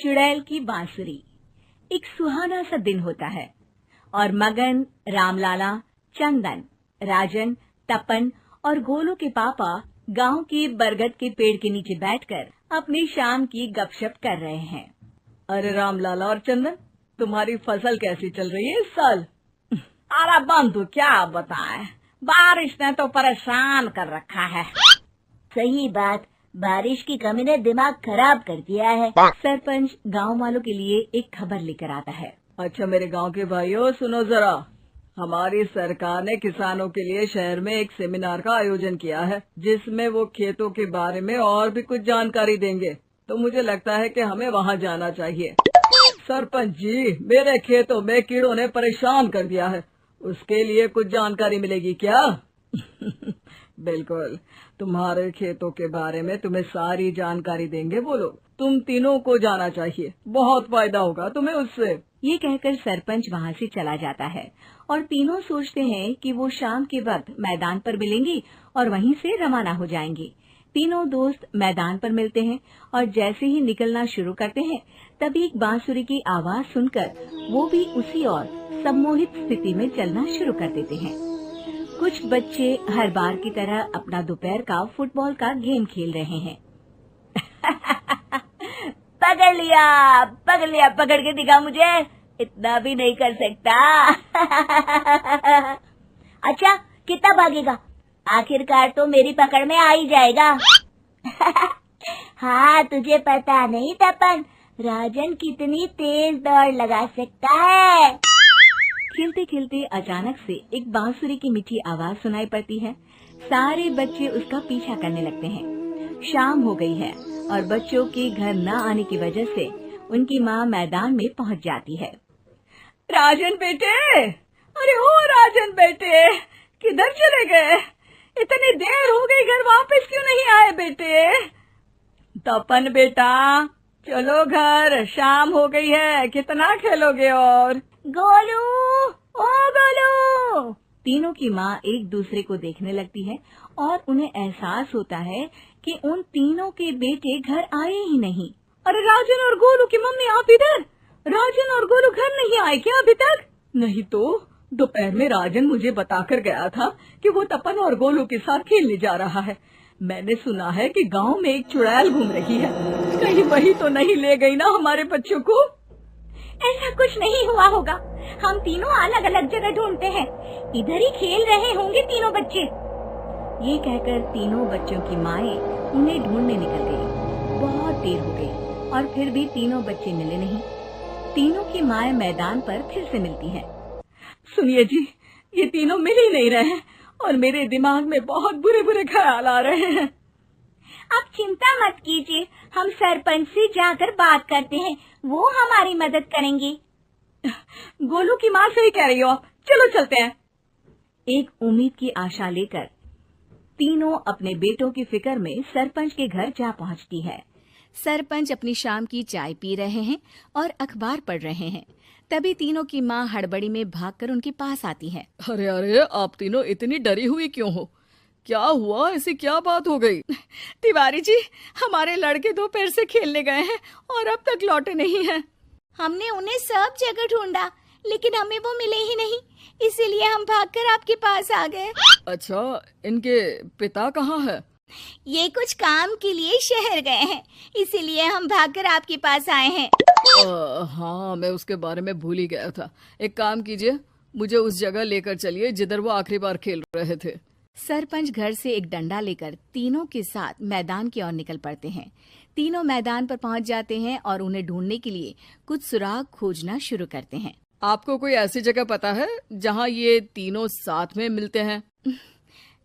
चुड़ैल की बांसुरी। एक सुहाना सा दिन होता है और मगन, रामलाला, चंदन, राजन, तपन और गोलू के पापा गांव के बरगद के पेड़ के नीचे बैठकर अपनी शाम की गपशप कर रहे हैं। अरे रामलाला और चंदन, तुम्हारी फसल कैसी चल रही है इस साल? अरे बंधु, क्या बताएं, बारिश ने तो परेशान कर रखा है। सही बात, बारिश की कमी ने दिमाग खराब कर दिया है। सरपंच गांव वालों के लिए एक खबर लेकर आता है। अच्छा मेरे गांव के भाइयों, सुनो जरा। हमारी सरकार ने किसानों के लिए शहर में एक सेमिनार का आयोजन किया है, जिसमें वो खेतों के बारे में और भी कुछ जानकारी देंगे। तो मुझे लगता है कि हमें वहाँ जाना चाहिए। सरपंच जी, मेरे खेतों में कीड़ों ने परेशान कर दिया है, उसके लिए कुछ जानकारी मिलेगी क्या? बिल्कुल, तुम्हारे खेतों के बारे में तुम्हें सारी जानकारी देंगे वो लोग। तुम तीनों को जाना चाहिए, बहुत फायदा होगा तुम्हें उससे। ये कहकर सरपंच वहाँ से चला जाता है और तीनों सोचते हैं कि वो शाम के वक्त मैदान पर मिलेंगे और वहीं से रवाना हो जाएंगे। तीनों दोस्त मैदान पर मिलते हैं और जैसे ही निकलना शुरू करते हैं तभी एक बांसुरी की आवाज सुनकर वो भी उसी ओर सम्मोहित स्थिति में चलना शुरू कर देते हैं। कुछ बच्चे हर बार की तरह अपना दोपहर का फुटबॉल का गेम खेल रहे हैं। पकड़ लिया, पकड़ लिया, पकड़ के दिखा मुझे, इतना भी नहीं कर सकता। अच्छा, कितना भागेगा? आखिरकार तो मेरी पकड़ में आ ही जाएगा। हाँ, तुझे पता नहीं तपन, राजन कितनी तेज दौड़ लगा सकता है। खेलते खेलते अचानक से एक बांसुरी की मीठी आवाज सुनाई पड़ती है। सारे बच्चे उसका पीछा करने लगते हैं। शाम हो गई है और बच्चों के घर न आने की वजह से उनकी माँ मैदान में पहुँच जाती है। राजन बेटे, अरे ओ राजन बेटे, किधर चले गए? इतनी देर हो गई, घर वापस क्यों नहीं आए बेटे? तपन बेटा, चलो घर, शाम हो गई है, कितना खेलोगे? और गोलू, ओ गोलू। तीनों की माँ एक दूसरे को देखने लगती है और उन्हें एहसास होता है कि उन तीनों के बेटे घर आए ही नहीं। अरे राजन और गोलू की मम्मी, आप इधर? राजन और गोलू घर नहीं आए क्या अभी तक? नहीं तो दोपहर में राजन मुझे बताकर गया था कि वो तपन और गोलू के साथ खेलने जा रहा है। मैंने सुना है कि गांव में एक चुड़ैल घूम रही है, कहीं वही तो नहीं ले गई ना हमारे बच्चों को? ऐसा कुछ नहीं हुआ होगा, हम तीनों अलग अलग जगह ढूंढते हैं, इधर ही खेल रहे होंगे तीनों बच्चे। ये कहकर तीनों बच्चों की माएं उन्हें ढूंढने निकल गई। बहुत देर हो गई और फिर भी तीनों बच्चे मिले नहीं। तीनों की माएं मैदान पर फिर से मिलती हैं। सुनिए जी, ये तीनों मिल ही नहीं रहे और मेरे दिमाग में बहुत बुरे बुरे ख्याल आ रहे हैं। आप चिंता मत कीजिए, हम सरपंच से जाकर बात करते हैं, वो हमारी मदद करेंगे। गोलू की माँ सही कह रही हो, चलो चलते हैं। एक उम्मीद की आशा लेकर तीनों अपने बेटों की फिक्र में सरपंच के घर जा पहुंचती है। सरपंच अपनी शाम की चाय पी रहे हैं और अखबार पढ़ रहे हैं। तभी तीनों की माँ हड़बड़ी में भागकर उनके पास आती है। अरे अरे, आप तीनों इतनी डरी हुई क्यों हो? क्या हुआ? ऐसी क्या बात हो गई? तिवारी जी, हमारे लड़के दोपहर से खेलने गए हैं और अब तक लौटे नहीं हैं। हमने उन्हें सब जगह ढूंढा, लेकिन हमें वो मिले ही नहीं, इसीलिए हम भागकर आपके पास आ गए। अच्छा, इनके पिता कहाँ है? ये कुछ काम के लिए शहर गए हैं, इसीलिए हम भागकर आपके पास आए हैं। हाँ, मैं उसके बारे में भूल ही गया था। एक काम कीजिए, मुझे उस जगह लेकर चलिए जिधर वो आखिरी बार खेल रहे थे। सरपंच घर से एक डंडा लेकर तीनों के साथ मैदान की ओर निकल पड़ते हैं। तीनों मैदान पर पहुंच जाते हैं और उन्हें ढूंढने के लिए कुछ सुराग खोजना शुरू करते हैं। आपको कोई ऐसी जगह पता है जहां ये तीनों साथ में मिलते हैं?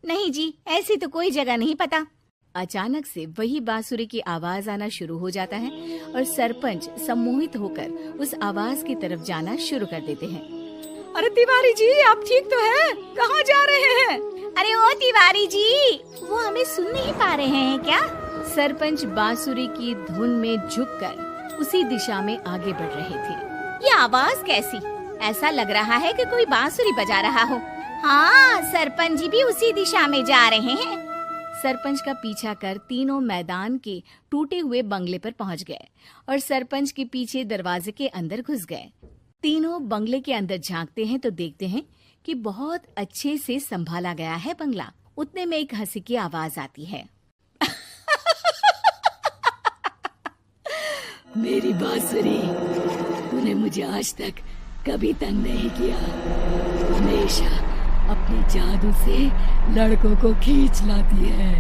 नहीं जी, ऐसी तो कोई जगह नहीं पता। अचानक से वही बांसुरी की आवाज आना शुरू हो जाता है और सरपंच सम्मोहित होकर उस आवाज की तरफ जाना शुरू कर देते हैं। अरे तिवारी जी, आप ठीक तो हैं? कहाँ जा रहे हैं? अरे ओ तिवारी जी, वो हमें सुन नहीं पा रहे हैं क्या? सरपंच बांसुरी की धुन में झुककर उसी दिशा में आगे बढ़ रहे थे। ये आवाज कैसी? ऐसा लग रहा है कि कोई बांसुरी बजा रहा हो। हाँ, सरपंच जी भी उसी दिशा में जा रहे हैं। सरपंच का पीछा कर तीनों मैदान के टूटे हुए बंगले पर पहुंच गए और सरपंच के पीछे दरवाजे के अंदर घुस गए। तीनों बंगले के अंदर झांकते हैं तो देखते हैं कि बहुत अच्छे से संभाला गया है बंगला। उतने में एक हंसी की आवाज आती है। मेरी बांसुरी, तूने मुझे आज तक कभी तंग नहीं किया। हमेशा अपने जादू से लड़कों को खींच लाती है।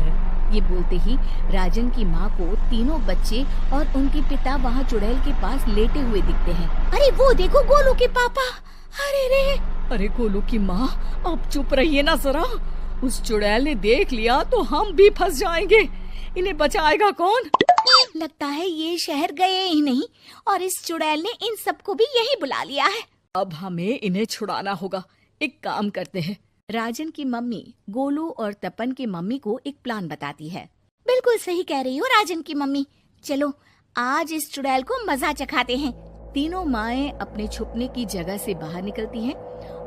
ये बोलते ही राजन की माँ को तीनों बच्चे और उनके पिता वहाँ चुड़ैल के पास लेटे हुए दिखते हैं। अरे वो देखो गोलू के पापा। अरे रे। अरे गोलू की माँ, अब चुप रहिए ना जरा। उस चुड़ैल ने देख लिया तो हम भी फंस जाएंगे। इन्हें बचाएगा कौन? लगता है ये शहर गए ही नहीं और इस चुड़ैल ने इन सबको भी यही बुला लिया है। अब हमें इन्हें छुड़ाना होगा। एक काम करते हैं। राजन की मम्मी गोलू और तपन की मम्मी को एक प्लान बताती है। बिल्कुल सही कह रही हो राजन की मम्मी। चलो आज इस चुड़ैल को मजा चखाते हैं। तीनों माएं अपने छुपने की जगह से बाहर निकलती हैं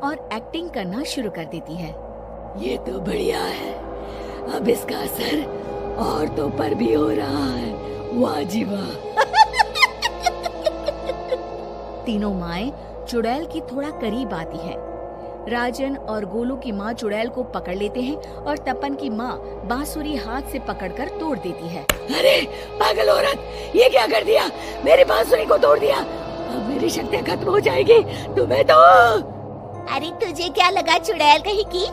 और एक्टिंग करना शुरू कर देती है। ये तो बढ़िया है। अब इसका असर औरतों पर भी हो रहा है। वाह जी वाह। तीनों माएं चुड़ैल की थोड़ा करीब आती हैं। राजन और गोलू की माँ चुड़ैल को पकड़ लेते हैं और तपन की माँ बांसुरी हाथ से पकड़कर तोड़ देती है। अरे पागल औरत, ये क्या कर दिया? मेरी बांसुरी को तोड़ दिया। अब मेरी शक्तियाँ खत्म हो जाएगी। तुम्हें तो अरे तुझे क्या लगा चुड़ैल कहीं की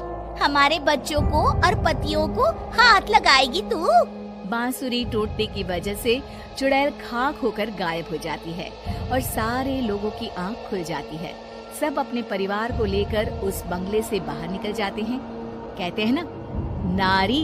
हमारे बच्चों को और पतियों को हाथ लगाएगी तू? बांसुरी टूटने की वजह से चुड़ैल खाक होकर गायब हो जाती है और सारे लोगों की आंख खुल जाती है। सब अपने परिवार को लेकर उस बंगले से बाहर निकल जाते हैं। कहते हैं ना, नारी